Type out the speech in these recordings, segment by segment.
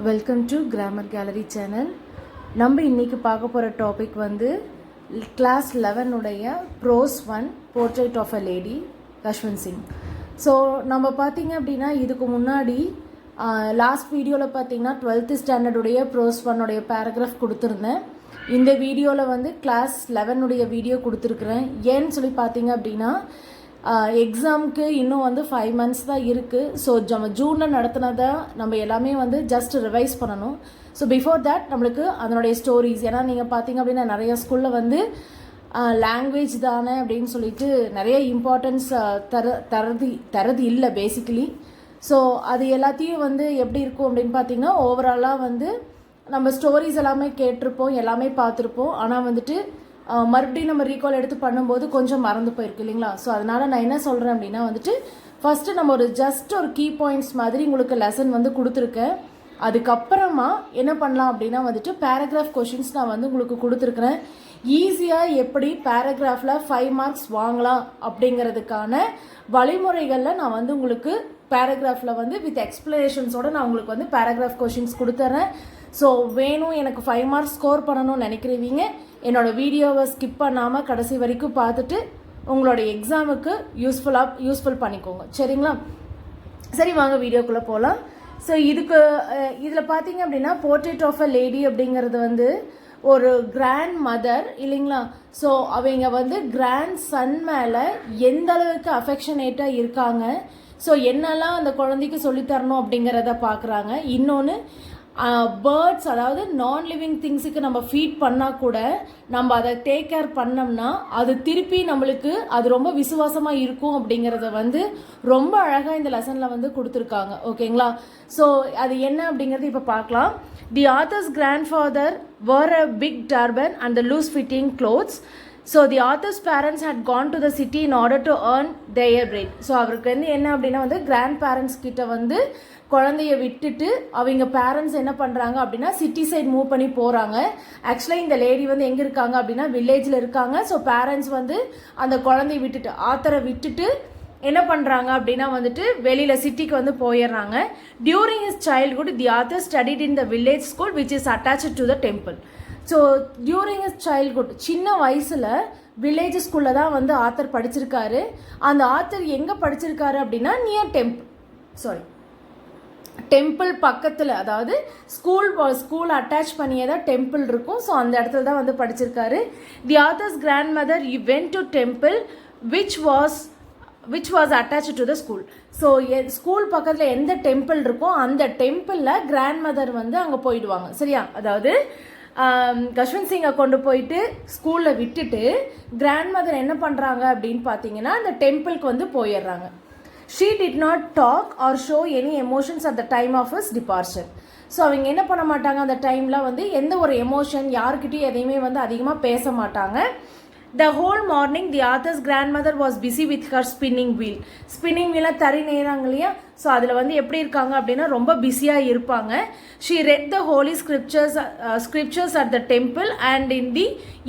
Welcome to grammar gallery channel. நம்ம இன்றைக்கி பார்க்க போகிற டாபிக் வந்து கிளாஸ் 11 உடைய prose 1 portrait of a lady Khushwant Singh. So நம்ம பார்த்திங்க அப்படின்னா இதுக்கு முன்னாடி லாஸ்ட் வீடியோவில் பார்த்திங்கன்னா 12th ஸ்டாண்டர்டுடைய ப்ரோஸ் 1 உடைய பேராகிராஃப் கொடுத்துருந்தேன். இந்த வீடியோவில் வந்து கிளாஸ் 11 உடைய வீடியோ கொடுத்துருக்குறேன். ஏன்னு சொல்லி பார்த்திங்க அப்படின்னா எக்ஸாமுக்கு இன்னும் வந்து 5 months தான் இருக்குது. ஸோ நம்ம ஜூனில் நடத்தினதை நம்ம எல்லாமே வந்து ஜஸ்ட் ரிவைஸ் பண்ணணும். ஸோ பிஃபோர் தேட் நம்மளுக்கு அதனுடைய ஸ்டோரிஸ், ஏன்னா நீங்கள் பார்த்தீங்க அப்படின்னா நிறைய ஸ்கூலில் வந்து லாங்குவேஜ் தானே அப்படின்னு சொல்லிட்டு நிறைய இம்பார்ட்டன்ஸ் தரது இல்லை பேசிக்கலி. ஸோ அது எல்லாத்தையும் வந்து எப்படி இருக்கும் அப்படின்னு பார்த்தீங்கன்னா ஓவராலாக வந்து நம்ம ஸ்டோரிஸ் எல்லாமே கேட்டிருப்போம், எல்லாமே பார்த்துருப்போம். ஆனால் வந்துட்டு மறுபடியும் நம்ம ரீகால் எடுத்து பண்ணும்போது கொஞ்சம் மறந்து போயிருக்கு இல்லைங்களா. ஸோ அதனால் நான் என்ன சொல்கிறேன் அப்படின்னா வந்துட்டு ஃபஸ்ட்டு நம்ம ஜஸ்ட் ஒரு கீ பாயிண்ட்ஸ் மாதிரி உங்களுக்கு லெசன் வந்து கொடுத்துருக்கேன். அதுக்கப்புறமா என்ன பண்ணலாம் அப்படின்னா வந்துட்டு பேராகிராஃப் கொஷின்ஸ் நான் வந்து உங்களுக்கு கொடுத்துருக்குறேன். ஈஸியாக எப்படி பேராகிராஃபில் 5 marks வாங்கலாம் அப்படிங்கிறதுக்கான வழிமுறைகளில் நான் வந்து உங்களுக்கு பேராகிராஃபில் வந்து வித் எக்ஸ்பிளனேஷன்ஸோடு நான் உங்களுக்கு வந்து பேராகிராஃப் கொஷின்ஸ் கொடுத்துட்றேன். ஸோ வேணும் எனக்கு 5 marks ஸ்கோர் பண்ணணும்னு நினைக்கிறீங்க, என்னோடய வீடியோவை ஸ்கிப் பண்ணாமல் கடைசி வரைக்கும் பார்த்துட்டு உங்களோட எக்ஸாமுக்கு யூஸ்ஃபுல் பண்ணிக்கோங்க, சரிங்களா? சரி, வாங்க வீடியோக்குள்ளே போகலாம். ஸோ இதில் பார்த்தீங்க அப்படின்னா போர்ட்ரேட் ஆஃப் அ லேடி அப்படிங்கிறது வந்து ஒரு கிராண்ட் மதர் இல்லைங்களா. ஸோ அவங்க வந்து கிராண்ட் சன் மேலே எந்த அளவுக்கு அஃபெக்ஷனேட்டாக இருக்காங்க, ஸோ என்னெல்லாம் அந்த குழந்தைக்கு சொல்லித்தரணும் அப்படிங்கிறத பார்க்குறாங்க. இன்னொன்று பேர்ட்ஸ், அதாவது நான் லிவிங் திங்ஸுக்கு நம்ம ஃபீட் பண்ணால் கூட நம்ம அதை டேக் கேர் பண்ணோம்னா அது திருப்பி நம்மளுக்கு அது ரொம்ப விசுவாசமாக இருக்கும் அப்படிங்கிறத வந்து ரொம்ப அழகாக இந்த லெசனில் வந்து கொடுத்துருக்காங்க, ஓகேங்களா? ஸோ அது என்ன அப்படிங்கிறது இப்போ பார்க்கலாம். The author's grandfather wore a big turban and the loose fitting clothes. So the author's parents had gone to the city in order to earn their bread. So அவருக்கு வந்து என்ன அப்படின்னா வந்து கிராண்ட் பேரண்ட்ஸ் கிட்ட வந்து குழந்தைய விட்டுட்டு அவங்க பேரண்ட்ஸ் என்ன பண்ணுறாங்க அப்படின்னா சிட்டி சைட் மூவ் பண்ணி போகிறாங்க. ஆக்சுவலாக இந்த லேடி வந்து எங்கே இருக்காங்க அப்படின்னா வில்லேஜில் இருக்காங்க. ஸோ பேரண்ட்ஸ் வந்து அந்த குழந்தைய விட்டுட்டு ஆத்தரை விட்டுட்டு என்ன பண்ணுறாங்க அப்படின்னா வந்துட்டு வெளியில் சிட்டிக்கு வந்து போயிடுறாங்க. During his childhood the author studied in the village school which is attached to the temple. So during his childhood சின்ன வயசில் வில்லேஜ் ஸ்கூலில் தான் வந்து ஆத்தர் படிச்சிருக்காரு. அந்த ஆத்தர் எங்கே படிச்சிருக்காரு அப்படின்னா நியர் டெம்பிள் பக்கத்தில், அதாவது ஸ்கூல் அட்டாச் பண்ணியே தான் டெம்பிள் இருக்கும். ஸோ அந்த இடத்துல தான் வந்து படிச்சிருக்காரு. The author's grandmother went to temple which was attached to the school. So school பக்கத்தில் எந்த டெம்பிள் இருக்கோ அந்த டெம்பிளில் கிராண்ட் மதர் வந்து அங்கே போயிடுவாங்க, சரியா? அதாவது கஷ்வந்த் சிங்கை கொண்டு போயிட்டு ஸ்கூலில் விட்டுட்டு கிராண்ட் மதர் என்ன பண்ணுறாங்க அப்படின்னு பார்த்தீங்கன்னா அந்த டெம்பிளுக்கு வந்து போயிடுறாங்க. She did not talk or show any emotions at the time of his departure. So அவங்க என்ன பண்ண மாட்டாங்க, அந்த டைமில் வந்து எந்த ஒரு எமோஷன் யார்கிட்டையும் எதையுமே வந்து அதிகமாக பேச மாட்டாங்க. The whole morning the author's grandmother was busy with her spinning wheel. Spinning வீலாக தறி நெய்கிறாங்க இல்லையா. ஸோ அதில் வந்து எப்படி இருக்காங்க அப்படின்னா ரொம்ப பிஸியாக இருப்பாங்க. She read the holy scriptures at the temple and in the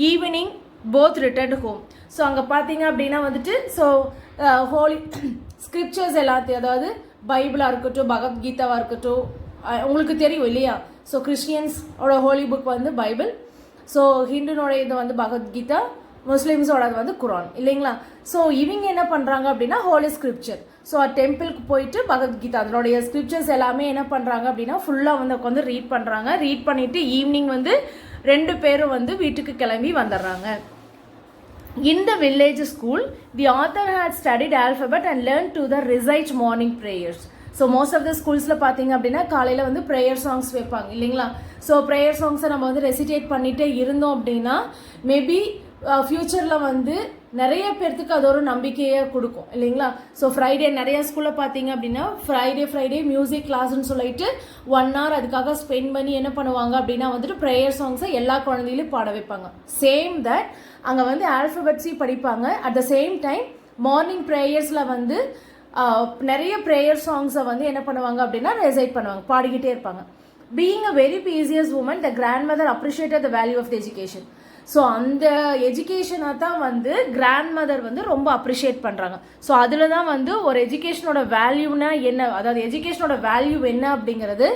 evening both returned home. So அங்கே பார்த்தீங்க அப்படின்னா வந்துட்டு ஸோ ஹோலி ஸ்கிரிப்சர்ஸ் எல்லாத்தையும், அதாவது பைபிளாக இருக்கட்டும் பகவத்கீதாவாக இருக்கட்டும், உங்களுக்கு தெரியும் இல்லையா. ஸோ கிறிஸ்டியன்ஸோட ஹோலி புக் வந்து பைபிள், ஸோ ஹிந்துனோட இது வந்து பகவத்கீதா, முஸ்லீம்ஸோட வந்து குரான் இல்லைங்களா. ஸோ இவங்க என்ன பண்ணுறாங்க அப்படின்னா ஹோலி ஸ்கிரிப்சர், ஸோ டெம்பிளுக்கு போயிட்டு பகவத்கீதா அதனுடைய ஸ்கிரிப்சர்ஸ் எல்லாமே என்ன பண்ணுறாங்க அப்படின்னா ஃபுல்லாக வந்து உட்காந்து ரீட் பண்ணுறாங்க. ரீட் பண்ணிவிட்டு ஈவினிங் வந்து 2 பேரும் வந்து வீட்டுக்கு கிளம்பி வந்துடுறாங்க. In the village school, the author had studied alphabet and learned to the recite morning prayers. So most of the schools-ல பார்த்தீங்க அப்படின்னா காலையில் வந்து ப்ரேயர் சாங்ஸ் வைப்பாங்க இல்லைங்களா. ஸோ ப்ரேயர் சாங்ஸை நம்ம வந்து ரெசிடேட் பண்ணிகிட்டே இருந்தோம் அப்படின்னா மேபி ஃப்யூச்சரில் வந்து நிறைய பேர்த்துக்கு அது ஒரு நம்பிக்கையை கொடுக்கும் இல்லைங்களா. ஸோ ஃப்ரைடே நிறைய ஸ்கூலில் பார்த்தீங்க அப்படின்னா ஃப்ரைடே மியூசிக் கிளாஸ்ன்னு சொல்லிட்டு 1 hour அதுக்காக ஸ்பெண்ட் பண்ணி என்ன பண்ணுவாங்க அப்படின்னா வந்துட்டு ப்ரேயர் சாங்ஸை எல்லா குழந்தையிலும் பாட வைப்பாங்க. சேம் தட் அங்கே வந்து ஆல்ஃபபெட்ஸையும் படிப்பாங்க. At the same time morning ப்ரேயர்ஸில் வந்து நிறைய ப்ரேயர் சாங்ஸை வந்து என்ன பண்ணுவாங்க அப்படின்னா ரெசைட் பண்ணுவாங்க, பாடிக்கிட்டே இருப்பாங்க. Being a very pious woman the grandmother appreciated the value of the education. So அந்த எஜுகேஷனை தான் வந்து கிராண்ட் மதர் வந்து ரொம்ப அப்ரிஷியேட் பண்ணுறாங்க. ஸோ அதில் தான் வந்து ஒரு எஜுகேஷனோட வேல்யூனா என்ன, அதாவது எஜுகேஷனோட வேல்யூ என்ன அப்படிங்கிறது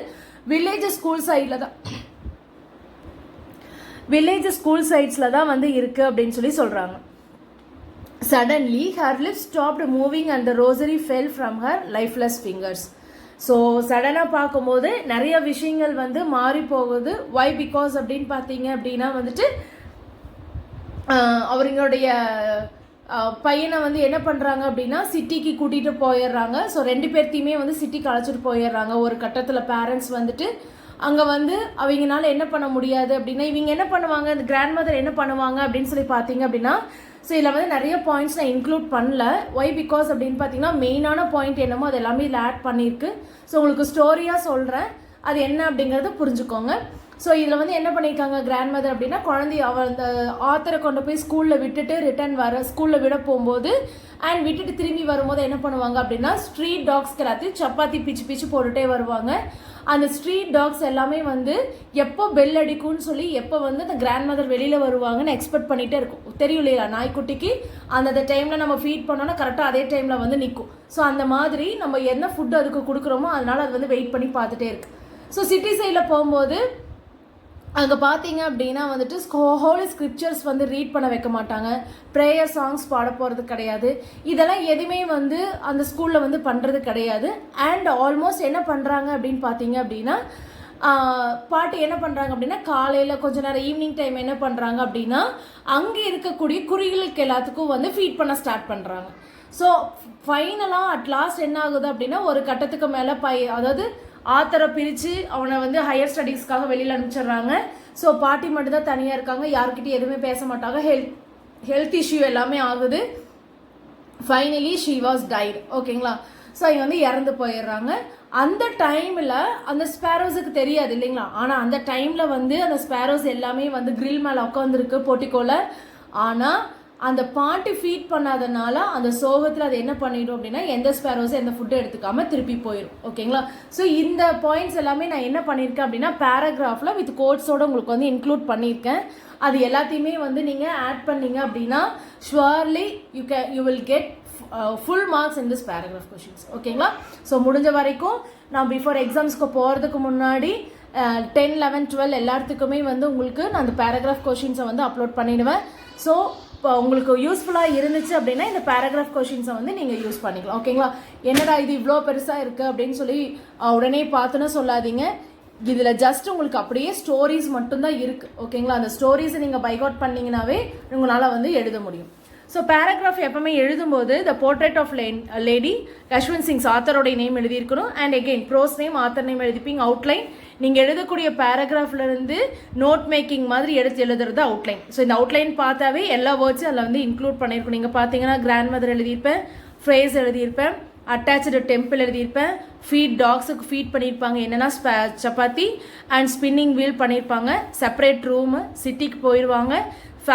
வில்லேஜ் ஸ்கூல் சைடில் தான் வந்து இருக்குது அப்படின்னு சொல்கிறாங்க. Suddenly, her lips stopped moving and the rosary fell from her lifeless fingers. So சடனாக பார்க்கும்போது நிறைய விஷயங்கள் வந்து மாறி போகுது. வை பிகாஸ் அப்படின்னு பார்த்தீங்க அப்படின்னா வந்துட்டு அவங்களுடைய பையனை வந்து என்ன பண்ணுறாங்க அப்படின்னா சிட்டிக்கு கூட்டிகிட்டு போயிடுறாங்க. ஸோ 2 பேர்த்தையுமே வந்து சிட்டிக்கு அழைச்சிட்டு போயிடுறாங்க. ஒரு கட்டத்தில் பேரண்ட்ஸ் வந்துட்டு அங்கே வந்து அவங்கனால என்ன பண்ண முடியாது அப்படின்னா இவங்க என்ன பண்ணுவாங்க, இந்த கிராண்ட் மதர் என்ன பண்ணுவாங்க அப்படின்னு சொல்லி பார்த்தீங்க அப்படின்னா, ஸோ இதில் வந்து நிறைய பாயிண்ட்ஸ் நான் இன்க்ளூட் பண்ணல. ஒய் பிகாஸ் அப்படின்னு பார்த்தீங்கன்னா மெயினான பாயிண்ட் என்னமோ அது எல்லாமே இதில் ஆட் பண்ணியிருக்கு. ஸோ உங்களுக்கு ஸ்டோரியாக சொல்கிறேன், அது என்ன அப்படிங்கிறத புரிஞ்சுக்கோங்க. ஸோ இதில் வந்து என்ன பண்ணியிருக்காங்க கிராண்ட் மதர் அப்படின்னா, அவள் அந்த ஆத்தரை கொண்டு போய் ஸ்கூலில் விட்டுட்டு ஸ்கூலில் விட போகும்போது அண்ட் விட்டுட்டு திரும்பி வரும்போது என்ன பண்ணுவாங்க அப்படின்னா, ஸ்ட்ரீட் டாக்ஸ்க்கு எல்லாத்தையும் சப்பாத்தி பிச்சு போட்டுகிட்டே வருவாங்க. அந்த ஸ்ட்ரீட் டாக்ஸ் எல்லாமே வந்து எப்போ பெல் அடிக்கும்னு சொல்லி எப்போ வந்து அந்த கிராண்ட் மதர் வெளியில் வருவாங்கன்னு எக்ஸ்பெக்ட் பண்ணிகிட்டே இருக்கும். தெரியும் இல்லையா, நாய்க்குட்டிக்கு அந்த டைமில் நம்ம ஃபீட் பண்ணோன்னா கரெக்டாக அதே டைமில் வந்து நிற்கும். ஸோ அந்த மாதிரி நம்ம என்ன ஃபுட் அதுக்கு கொடுக்குறோமோ அதனால் அது வந்து வெயிட் பண்ணி பார்த்துட்டே இருக்கு. ஸோ சிட்டி சைடில் போகும்போது அங்கே பார்த்தீங்க அப்படின்னா வந்துட்டு ஹோலி ஸ்கிரிப்சர்ஸ் வந்து ரீட் பண்ண வைக்க மாட்டாங்க, ப்ரேயர் சாங்ஸ் பாட போகிறது கிடையாது. இதெல்லாம் எதுவுமே வந்து அந்த ஸ்கூலில் வந்து பண்ணுறது கிடையாது. அண்ட் ஆல்மோஸ்ட் என்ன பண்ணுறாங்க அப்படின்னு பார்த்தீங்க அப்படின்னா, பாட்டு என்ன பண்ணுறாங்க அப்படின்னா, காலையில் கொஞ்ச நேரம் ஈவினிங் டைம் என்ன பண்ணுறாங்க அப்படின்னா, அங்கே இருக்கக்கூடிய குருவிகளுக்கு எல்லாத்துக்கும் வந்து ஃபீட் பண்ண ஸ்டார்ட் பண்ணுறாங்க. ஸோ ஃபைனலாக அட் லாஸ்ட் என்ன ஆகுது அப்படின்னா, ஒரு கட்டத்துக்கு மேலே அதாவது ஆத்தரை பிரித்து அவனை வந்து ஹையர் ஸ்டடீஸ்க்காக வெளியில் அனுப்பிச்சிடுறாங்க. ஸோ பாட்டி மட்டும்தான் தனியாக இருக்காங்க, யார்கிட்டையும் எதுவுமே பேச மாட்டாங்க. ஹெல்த் இஷ்யூ எல்லாமே ஆகுது. Finally she was died. ஓகேங்களா. ஸோ இவங்க வந்து இறந்து போயிடுறாங்க. அந்த டைமில் அந்த ஸ்பேரோஸுக்கு தெரியாது இல்லைங்களா, ஆனால் அந்த டைமில் வந்து அந்த ஸ்பேரோஸ் எல்லாமே வந்து கிரில் மேலே உட்காந்துருக்கு போட்டிக்கோல. ஆனால் அந்த பாட்டி ஃபீட் பண்ணாதனால அந்த சோகத்தில் அது என்ன பண்ணிடும் அப்படின்னா, எந்த ஸ்பேரோஸும் எந்த ஃபுட்டு எடுத்துக்காமல் திருப்பி போயிடும். ஓகேங்களா. ஸோ இந்த பாயிண்ட்ஸ் எல்லாமே நான் என்ன பண்ணியிருக்கேன் அப்படின்னா, பேராகிராஃபில் வித் கோட்ஸோடு உங்களுக்கு வந்து இன்க்ளூட் பண்ணியிருக்கேன். அது எல்லாத்தையுமே வந்து நீங்கள் ஆட் பண்ணீங்க அப்படின்னா surely you will get full marks in this paragraph questions. ஓகேங்களா. ஸோ முடிஞ்ச வரைக்கும் நான் பிஃபோர் எக்ஸாம்ஸ்க்கு போகிறதுக்கு முன்னாடி 10, 11, 12 எல்லாத்துக்குமே வந்து உங்களுக்கு நான் அந்த பேராகிராஃப் கொஷின்ஸை வந்து அப்லோட் பண்ணிடுவேன். ஸோ இப்போ உங்களுக்கு யூஸ்ஃபுல்லாக இருந்துச்சு அப்படின்னா இந்த பேராகிராஃப் கொஷின்ஸை வந்து நீங்கள் யூஸ் பண்ணிக்கலாம். ஓகேங்களா. என்னடா இது இவ்வளோ பெருசாக இருக்குது அப்படின்னு சொல்லி உடனே பார்த்துன்னு சொல்லாதீங்க. இதில் ஜஸ்ட் உங்களுக்கு அப்படியே ஸ்டோரிஸ் மட்டும்தான் இருக்குது. ஓகேங்களா. அந்த ஸ்டோரிஸை நீங்கள் பைக் அவுட் பண்ணிங்கனாவே உங்களால் வந்து எழுத முடியும். ஸோ பேராகிராஃப் எப்பவுமே எழுதும்போது the portrait of lady Khushwant Singh's ஆத்தரோடைய நேம் எழுதியிருக்கணும். And again prose name, author name எழுதிப்பீங்க. அவுட்லைன் நீங்கள் எழுதக்கூடிய பேராகிராஃப்லேருந்து நோட் மேக்கிங் மாதிரி எடுத்து எழுதுறது அவுட்லைன். ஸோ இந்த அவுட்லைன் பார்த்தாவே எல்லா வேர்ட்ஸும் அதில் வந்து இன்க்ளூட் பண்ணியிருக்கணும். நீங்கள் பார்த்தீங்கன்னா கிராண்ட் மதர் எழுதியிருப்பேன், ஃப்ரேஸ் எழுதியிருப்பேன், அட்டாச்சு டெம்பிள் எழுதியிருப்பேன், ஃபீட் டாக்ஸுக்கு ஃபீட் பண்ணியிருப்பாங்க என்னென்னா சப்பாத்தி அண்ட் ஸ்பின்னிங் வீல் பண்ணியிருப்பாங்க, செப்பரேட் ரூமு, சிட்டிக்கு போயிடுவாங்க,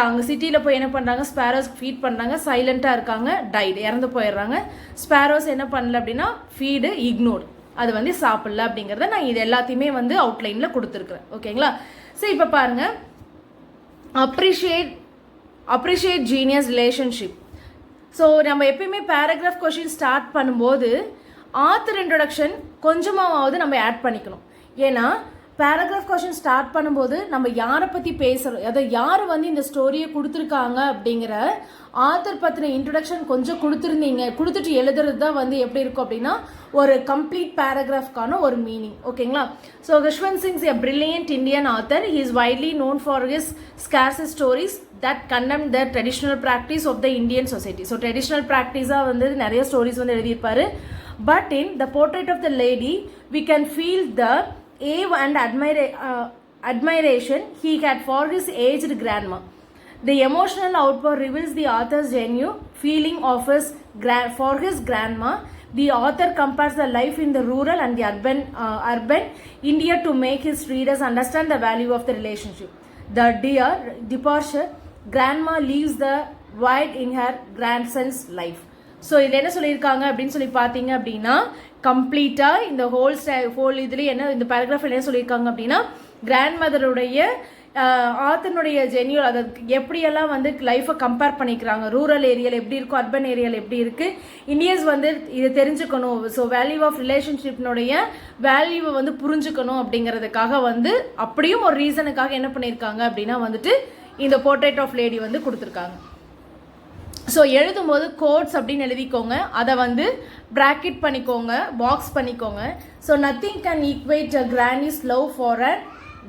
அங்கே சிட்டியில் போய் என்ன பண்ணுறாங்க, ஸ்பேரோஸ்க்கு ஃபீட் பண்ணுறாங்க, சைலண்ட்டாக இருக்காங்க, டைட் இறந்து போயிடுறாங்க. ஸ்பேரோஸ் என்ன பண்ணல அப்படின்னா ஃபீடு இக்னோர், அது வந்து சாப்பிடல அப்படிங்கிறத நான் இது எல்லாத்தையுமே வந்து அவுட்லைனில் கொடுத்துருக்குறேன். ஓகேங்களா. ஸோ இப்போ பாருங்கள், அப்ரிஷியேட் ஜீனியஸ் ரிலேஷன்ஷிப். ஸோ நம்ம எப்பயுமே பேராகிராஃப் கொஷின் ஸ்டார்ட் பண்ணும்போது ஆத்தர் இன்ட்ரொடக்ஷன் கொஞ்சமாவது நம்ம ஆட் பண்ணிக்கணும். ஏன்னா பேராகிராஃப் கொஷின் ஸ்டார்ட் பண்ணும்போது நம்ம யாரை பற்றி பேசுகிறோம், அதை யார் வந்து இந்த ஸ்டோரியை கொடுத்துருக்காங்க அப்படிங்கிற ஆத்தர் பற்றின இன்ட்ரொடக்ஷன் கொஞ்சம் கொடுத்துட்டு எழுதுறது தான் வந்து எப்படி இருக்கும் அப்படின்னா ஒரு கம்ப்ளீட் பேராகிராஃப்கான ஒரு மீனிங். ஓகேங்களா. So Khushwant Singh's a brilliant Indian author. He is widely known for his scares stories that condemn the traditional practice of the Indian society. So traditional practice வந்து நிறைய ஸ்டோரிஸ் வந்து எழுதியிருப்பாரு. But in the portrait of the lady we can feel the awe and admiration he had for his aged grandma. The emotional outpour reveals the author's genuine feeling of for his grandma. The author compares the life in the rural and the urban India to make his readers understand the value of the relationship. The departure grandma leaves the void in her grandson's life. So இதில் என்ன சொல்லியிருக்காங்க அப்படின்னு சொல்லி பார்த்தீங்க அப்படின்னா, கம்ப்ளீட்டாக இந்த whole இதுலேயே என்ன இந்த பேராகிராஃபில் என்ன சொல்லியிருக்காங்க அப்படின்னா, கிராண்ட் மதருடைய ஆத்தனுடைய ஜென்யூல் அதை எப்படியெல்லாம் வந்து லைஃப்பை கம்பேர் பண்ணிக்கிறாங்க, ரூரல் ஏரியாவில் எப்படி இருக்கும், அர்பன் ஏரியாவில் எப்படி இருக்குது, இந்தியன்ஸ் வந்து இதை தெரிஞ்சுக்கணும். ஸோ வேல்யூ ஆஃப் ரிலேஷன்ஷிப்னுடைய வேல்யூவை வந்து புரிஞ்சுக்கணும் அப்படிங்கிறதுக்காக வந்து அப்படியும் ஒரு ரீசனுக்காக என்ன பண்ணியிருக்காங்க அப்படின்னா வந்துட்டு இந்த போர்ட்ரேட் ஆஃப் லேடி வந்து கொடுத்துருக்காங்க. ஸோ எழுதும்போது கோட்ஸ் அப்படின்னு எழுதிக்கோங்க, அதை வந்து ப்ராக்கெட் பண்ணிக்கோங்க, பாக்ஸ் பண்ணிக்கோங்க. So nothing can equate a grandees love for a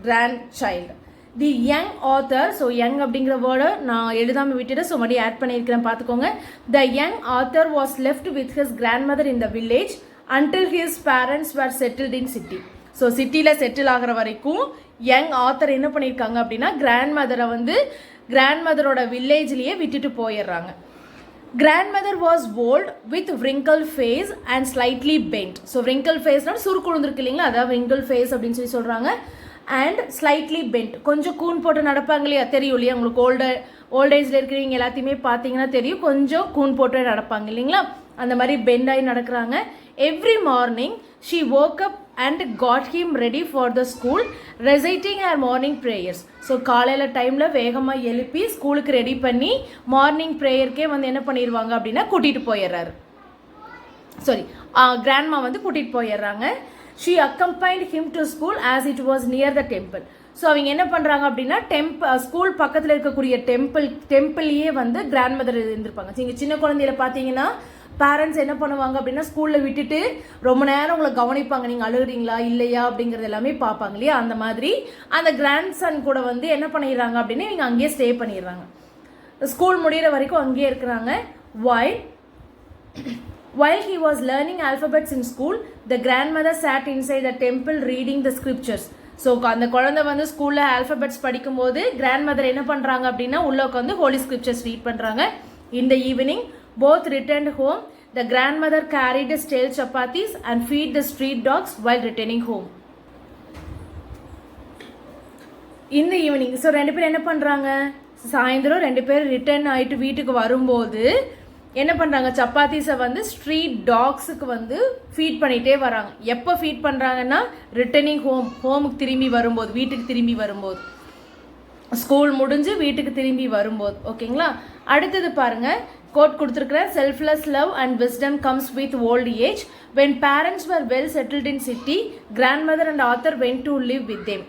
grandchild. The young author, so young அப்படிங்கிற வேர்டை நான் எழுதாமல் விட்டுட்டு ஸோ மறுபடியும் ஆட் பண்ணியிருக்கிறேன் பார்த்துக்கோங்க. The young author was left with his grandmother in the village until his parents were settled in city. So சிட்டியில் settle ஆகிற வரைக்கும் யங் ஆத்தர் என்ன பண்ணியிருக்காங்க அப்படின்னா கிராண்ட் மதரை வந்து கிராண்ட் மதரோட வில்லேஜ்லேயே விட்டுட்டு போயிடுறாங்க. Grandmother was old with wrinkled face and slightly bent. So wrinkled face na சுருக்கு விழுந்திருக்கு இல்லைங்களா, அதாவது wrinkled face அப்படின்னு சொல்லி சொல்கிறாங்க. அண்ட் ஸ்லைட்லி பெண்ட், கொஞ்சம் கூன் போட்டு நடப்பாங்க இல்லையா, தெரியும் இல்லையா உங்களுக்கு, ஓல்ட் ஏஜில் இருக்கிறவங்க எல்லாத்தையுமே பார்த்தீங்கன்னா தெரியும், கொஞ்சம் கூன் போட்டு நடப்பாங்க இல்லைங்களா, அந்த மாதிரி பெண்ட் ஆகி நடக்கிறாங்க. Every morning she woke up and got him ready for the school, reciting her morning prayers. So காலையில் டைமில் வேகமாக எழுப்பி ஸ்கூலுக்கு ரெடி பண்ணி மார்னிங் ப்ரேயருக்கே வந்து என்ன பண்ணிடுவாங்க அப்படின்னா கூட்டிகிட்டு போயிடுறாரு. கிராண்ட்மா வந்து கூட்டிகிட்டு போயிடுறாங்க. She accompanied him to school as it was near the temple. So அவங்க என்ன பண்ணுறாங்க அப்படின்னா ஸ்கூல் பக்கத்தில் இருக்கக்கூடிய டெம்பிள்லேயே வந்து கிராண்ட் மதர் இருந்திருப்பாங்க. நீங்கள் சின்ன குழந்தையில பார்த்தீங்கன்னா பேரண்ட்ஸ் என்ன பண்ணுவாங்க அப்படின்னா ஸ்கூலில் விட்டுட்டு ரொம்ப நேரம் உங்களை கவனிப்பாங்க, நீங்கள் அழுகுறீங்களா இல்லையா அப்படிங்கிறது எல்லாமே பார்ப்பாங்க இல்லையா, அந்த மாதிரி அந்த கிராண்ட் சன் கூட வந்து என்ன பண்ணிடுறாங்க அப்படின்னா இவங்க அங்கேயே ஸ்டே பண்ணிடுறாங்க. ஸ்கூல் முடிகிற வரைக்கும் அங்கேயே இருக்கிறாங்க. While he was learning alphabets in school, the grandmother sat inside the temple reading the scriptures. So அந்த குழந்தை வந்து ஸ்கூலில் ஆல்ஃபபெட்ஸ் படிக்கும்போது கிராண்ட் மதர் என்ன பண்ணுறாங்க அப்படின்னா உள்ள உட்காந்து ஹோலி ஸ்கிரிப்சர்ஸ் ரீட் பண்ணுறாங்க. In the evening, both returned home. The grandmother carried stale chapatis and feed the street dogs while returning home. In the evening, so ரெண்டு பேர் என்ன பண்ணுறாங்க, சாயந்தரம் ரெண்டு பேர் ரிட்டர்ன் ஆகிட்டு வீட்டுக்கு வரும்போது என்ன பண்ணுறாங்க, சப்பாத்திஸை வந்து ஸ்ட்ரீட் டாக்ஸுக்கு வந்து ஃபீட் பண்ணிகிட்டே வராங்க. எப்போ ஃபீட் பண்ணுறாங்கன்னா ரிட்டர்னிங் ஹோமுக்கு திரும்பி வரும்போது, வீட்டுக்கு திரும்பி வரும்போது, ஸ்கூல் முடிஞ்சு வீட்டுக்கு திரும்பி வரும்போது. ஓகேங்களா, அடுத்தது பாருங்க, கோட் கொடுத்துருக்குறேன். Selfless love and wisdom comes with old age. When parents were well settled in city, grandmother and author went to live with them.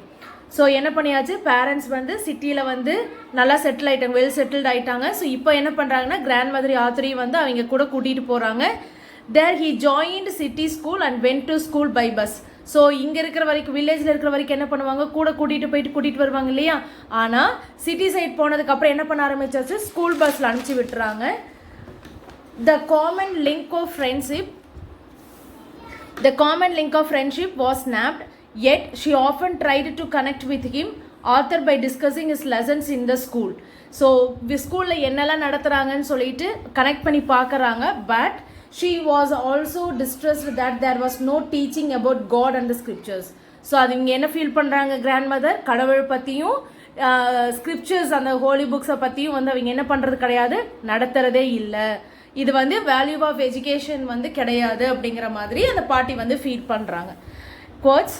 So என்ன பண்ணியாச்சு, பேரண்ட்ஸ் வந்து சிட்டியில் வந்து நல்லா செட்டில் ஆகிட்டாங்க, வெல் செட்டில்ட் ஆகிட்டாங்க. ஸோ இப்போ என்ன பண்ணுறாங்கன்னா கிராண்ட் மதர் ஆத்தரையும் வந்து அவங்க கூட கூட்டிகிட்டு போகிறாங்க. There he joined city school and went to school by bus. So இங்கே இருக்கிற வரைக்கும், வில்லேஜில் இருக்கிற வரைக்கும் என்ன பண்ணுவாங்க, கூட கூட்டிகிட்டு வருவாங்க இல்லையா. ஆனால் சிட்டி சைட் போனதுக்கப்புறம் என்ன பண்ண ஆரம்பிச்சாச்சு, ஸ்கூல் பஸ்ஸில் அனுப்பிச்சி விட்டுறாங்க. The common link of friendship was snapped, yet she often tried to connect with him, author, by discussing his lessons in the school. So ஸ்கூலில் என்னெல்லாம் நடத்துகிறாங்கன்னு சொல்லிட்டு கனெக்ட் பண்ணி பார்க்குறாங்க. But she was also distressed that there was no teaching about God and the scriptures. So அது இங்கே என்ன feel பண்ணுறாங்க, grand mother கடவுள் பற்றியும் ஸ்கிரிப்சர்ஸ் அந்த ஹோலி புக்ஸை பற்றியும் வந்து அவங்க என்ன பண்ணுறது கிடையாது, நடத்துகிறதே இல்லை. இது வந்து வேல்யூ ஆஃப் எஜுகேஷன் வந்து கிடையாது அப்படிங்கிற மாதிரி அந்த பாட்டி வந்து ஃபீல் பண்ணுறாங்க. Quotes,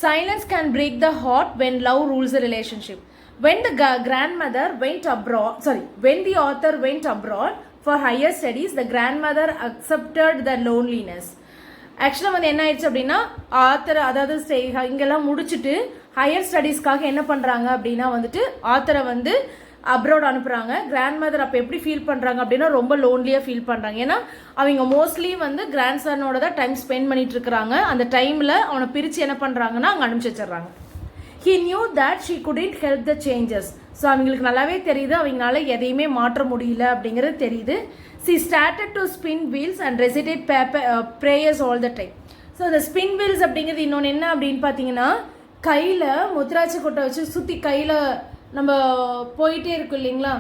silence can break the heart when love rules the relationship. When the grandmother went abroad, when the author went abroad for higher studies, the grandmother accepted the loneliness. ஆக்சுவலாக வந்து என்ன ஆயிடுச்சு அப்படின்னா ஆத்தர், அதாவது இங்கெல்லாம் முடிச்சுட்டு higher ஸ்டடீஸ்க்காக என்ன பண்ணுறாங்க அப்படின்னா வந்துட்டு ஆத்தரை வந்து அப்ராட் அனுப்புகிறாங்க. கிராண்ட் மதர் அப்போ எப்படி ஃபீல் பண்ணுறாங்க அப்படின்னா ரொம்ப லோன்லியாக ஃபீல் பண்ணுறாங்க. ஏன்னா அவங்க மோஸ்ட்லி வந்து கிராண்ட் சனோட தான் டைம் ஸ்பெண்ட் பண்ணிட்டு இருக்கிறாங்க. அந்த டைமில் அவனை பிரித்து என்ன பண்ணுறாங்கன்னா அங்கே அனுப்பிச்சி வச்சிடுறாங்க. He knew that she couldn't help the changes. So அவங்களுக்கு நல்லாவே தெரியுது அவங்களால எதையுமே மாற்ற முடியல அப்படிங்கிறது தெரியுது. She started to spin wheels and recited prayers all the time. So இந்த ஸ்பின் வீல்ஸ் அப்படிங்கிறது இன்னொன்று என்ன அப்படின்னு பார்த்தீங்கன்னா, கையில் முத்ராட்சி கொட்டை வச்சு சுற்றி கையில் நம்ம போயிட்டே இருக்கும் இல்லைங்களா.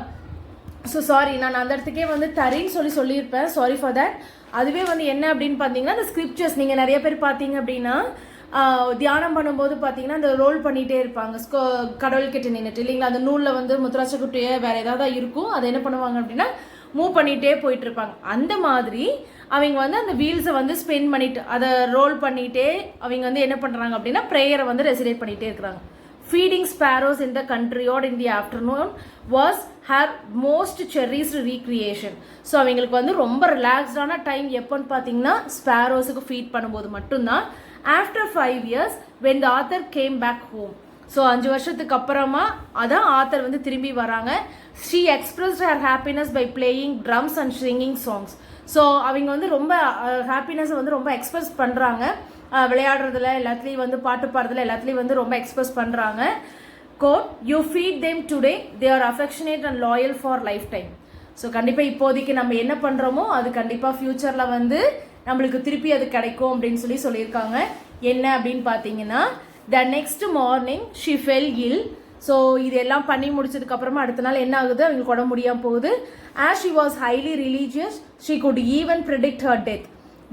ஸோ சாரி, நான் அந்த இடத்துக்கே வந்து தரின்னு சொல்லியிருப்பேன், சாரி ஃபார் தேட். அதுவே வந்து என்ன அப்படின்னு பார்த்தீங்கன்னா, அந்த ஸ்கிரிப்சர்ஸ் நீங்கள் நிறைய பேர் பார்த்தீங்க அப்படின்னா தியானம் பண்ணும்போது பார்த்தீங்கன்னா அந்த ரோல் பண்ணிகிட்டே இருப்பாங்க கடவுள்கிட்ட நின்றுட்டு இல்லைங்களா. அந்த நூலில் வந்து முத்ராட்சி குட்டியை வேறு ஏதாவது இருக்கும், அதை என்ன பண்ணுவாங்க அப்படின்னா மூவ் பண்ணிகிட்டே போயிட்டு இருப்பாங்க. அந்த மாதிரி அவங்க வந்து அந்த வீல்ஸை வந்து ஸ்பெண்ட் பண்ணிட்டு அதை ரோல் பண்ணிகிட்டே அவங்க வந்து என்ன பண்ணுறாங்க அப்படின்னா ப்ரேயரை வந்து ரெசிடேட் பண்ணிகிட்டே இருக்கிறாங்க. feeding sparrows in the country or in the afternoon was her most cherished recreation. So அவங்களுக்கு வந்து ரொம்ப ரிலாக்ஸ்டான டைம் எப்போன்னு பார்த்தீங்கன்னா ஸ்பேரோஸுக்கு ஃபீட் பண்ணும்போது மட்டும்தான். After 5 years when the author came back home. So 5 வருஷத்துக்கு அப்புறமா அதான் ஆத்தர் வந்து திரும்பி வராங்க. she expressed her happiness by playing drums and singing songs. So அவங்க வந்து ரொம்ப ஹாப்பினஸை வந்து ரொம்ப எக்ஸ்பிரஸ் பண்ணுறாங்க. விளையாடுறதுல எல்லாத்துலேயும் வந்து பாட்டு பாடுறதுல எல்லாத்துலேயும் வந்து ரொம்ப எக்ஸ்பிரஸ் பண்ணுறாங்க. Quote you feed them today they are affectionate and loyal for lifetime. So கண்டிப்பாக இப்போதைக்கு நம்ம என்ன பண்ணுறோமோ அது கண்டிப்பாக ஃப்யூச்சரில் வந்து நம்மளுக்கு திருப்பி அது கிடைக்கும் அப்படின்னு சொல்லியிருக்காங்க. என்ன அப்படின்னு பார்த்தீங்கன்னா the next morning she fell ill. So இதெல்லாம் பண்ணி முடிச்சதுக்கு அப்புறமா அடுத்த நாள் என்ன ஆகுது, அவங்களுக்கு உடம்பு முடியாமல் போகுது. As she was highly religious she could even predict her death.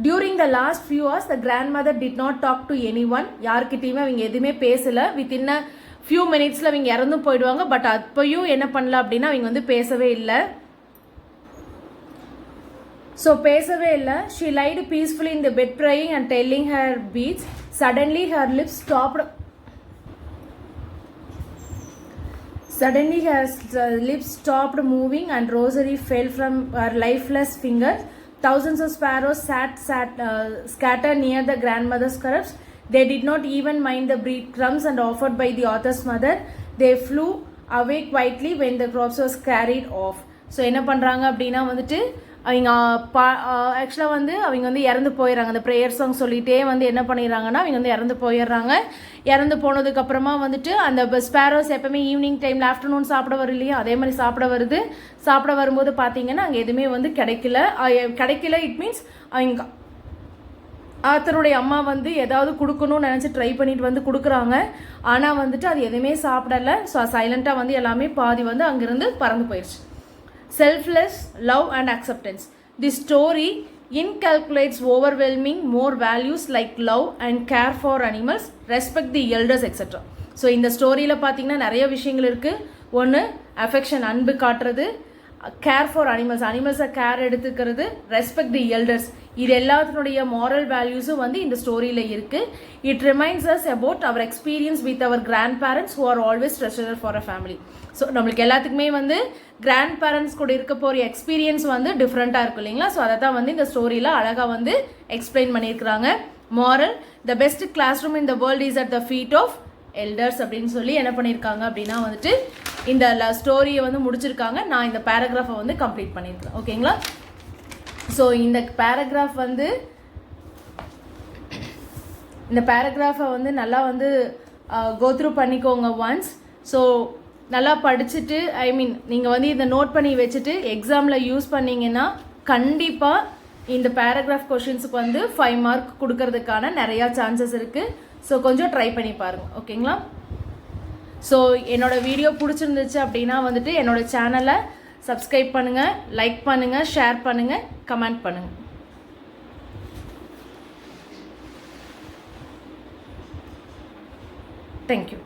During the last few hours the grandmother did not talk to anyone. யார்கிட்டையுமே அவங்க எதுவுமே பேசலை. வித்தின் அ ஃபியூ மினிட்ஸில் அவங்க இறந்து போயிடுவாங்க. பட் அப்பையும் என்ன பண்ணல அப்படின்னா அவங்க வந்து பேசவே இல்லை. ஸோ பேசவே இல்லை. She laid peacefully in the bed praying and telling her beads. Suddenly her lips stopped. Moving and rosary fell from her lifeless fingers. Thousands of sparrows scattered near the grandmother's corpse. They did not even mind the breadcrumbs and offered by the author's mother. They flew away quietly when the corpse was carried off. So என்ன பண்ணுறாங்க அப்படின்னா வந்துட்டு அவங்க ஆக்சுவலாக வந்து அவங்க வந்து இறந்து போயிடுறாங்க. அந்த ப்ரேயர் சாங் சொல்லிகிட்டே வந்து என்ன பண்ணிடுறாங்கன்னா அவங்க வந்து இறந்து போயிடுறாங்க. இறந்து போனதுக்கப்புறமா வந்துட்டு அந்த ஸ்பேரோஸ் எப்போவுமே ஈவினிங் டைமில் ஆஃப்டர்நூன் சாப்பிட வரும் இல்லையா, அதே மாதிரி சாப்பிட வருது. சாப்பிட வரும்போது பார்த்தீங்கன்னா அங்கே எதுவுமே வந்து கிடைக்கல. இட் மீன்ஸ் அவங்க ஆத்தருடைய அம்மா வந்து ஏதாவது கொடுக்கணும்னு நினச்சி ட்ரை பண்ணிட்டு வந்து கொடுக்குறாங்க. ஆனால் வந்துட்டு அது எதுவுமே சாப்பிடலை. ஸோ சைலண்ட்டாக வந்து எல்லாமே பாதி வந்து அங்கேருந்து பறந்து போயிடுச்சு. Selfless love and acceptance. This story inculcates overwhelming more values like love and care for animals, respect the elders, etc. So இந்த ஸ்டோரியில் பார்த்தீங்கன்னா நிறைய விஷயங்கள் இருக்குது. ஒன்று அஃபெக்ஷன், அன்பு காட்டுறது, கேர் ஃபார் அனிமல்ஸை கேர் எடுத்துக்கிறது, ரெஸ்பெக்ட் தி எல்டர்ஸ். இது எல்லாத்தினுடைய மாரல் வேல்யூஸும் வந்து இந்த ஸ்டோரியில் இருக்குது. It reminds us about our experience with our grandparents who are always treasurer for a family. So நம்மளுக்கு எல்லாத்துக்குமே வந்து கிராண்ட் பேரண்ட்ஸ் கூட இருக்க போகிற எக்ஸ்பீரியன்ஸ் வந்து டிஃப்ரெண்ட்டாக இருக்கும் இல்லைங்களா. ஸோ அதை தான் வந்து இந்த ஸ்டோரியில் அழகாக வந்து எக்ஸ்பிளைன் பண்ணியிருக்கிறாங்க. Moral, the best classroom in the world is at the feet of elders அப்படின்னு சொல்லி என்ன பண்ணியிருக்காங்க அப்படின்னா வந்துட்டு இந்த ஸ்டோரியை வந்து முடிச்சிருக்காங்க. நான் இந்த பேராகிராஃபை வந்து கம்ப்ளீட் பண்ணியிருக்கேன். ஓகேங்களா. ஸோ இந்த பேராகிராஃபை வந்து நல்லா வந்து கோத்ரூ பண்ணிக்கோங்க ஒன்ஸ். ஸோ நல்லா படிச்சுட்டு நீங்கள் வந்து இதை நோட் பண்ணி வச்சுட்டு எக்ஸாமில் யூஸ் பண்ணிங்கன்னா கண்டிப்பாக இந்த பேராகிராஃப் கொஷின்ஸுக்கு வந்து 5 மார்க் கொடுக்கறதுக்கான நிறையா சான்சஸ் இருக்குது. ஸோ கொஞ்சம் ட்ரை பண்ணி பாருங்கள். ஓகேங்களா. ஸோ என்னோடய வீடியோ பிடிச்சிருந்துச்சு அப்படின்னா வந்துட்டு என்னோடய சேனலை சப்ஸ்கிரைப் பண்ணுங்கள், லைக் பண்ணுங்கள், ஷேர் பண்ணுங்கள், கமெண்ட் பண்ணுங்கள். தேங்க்யூ.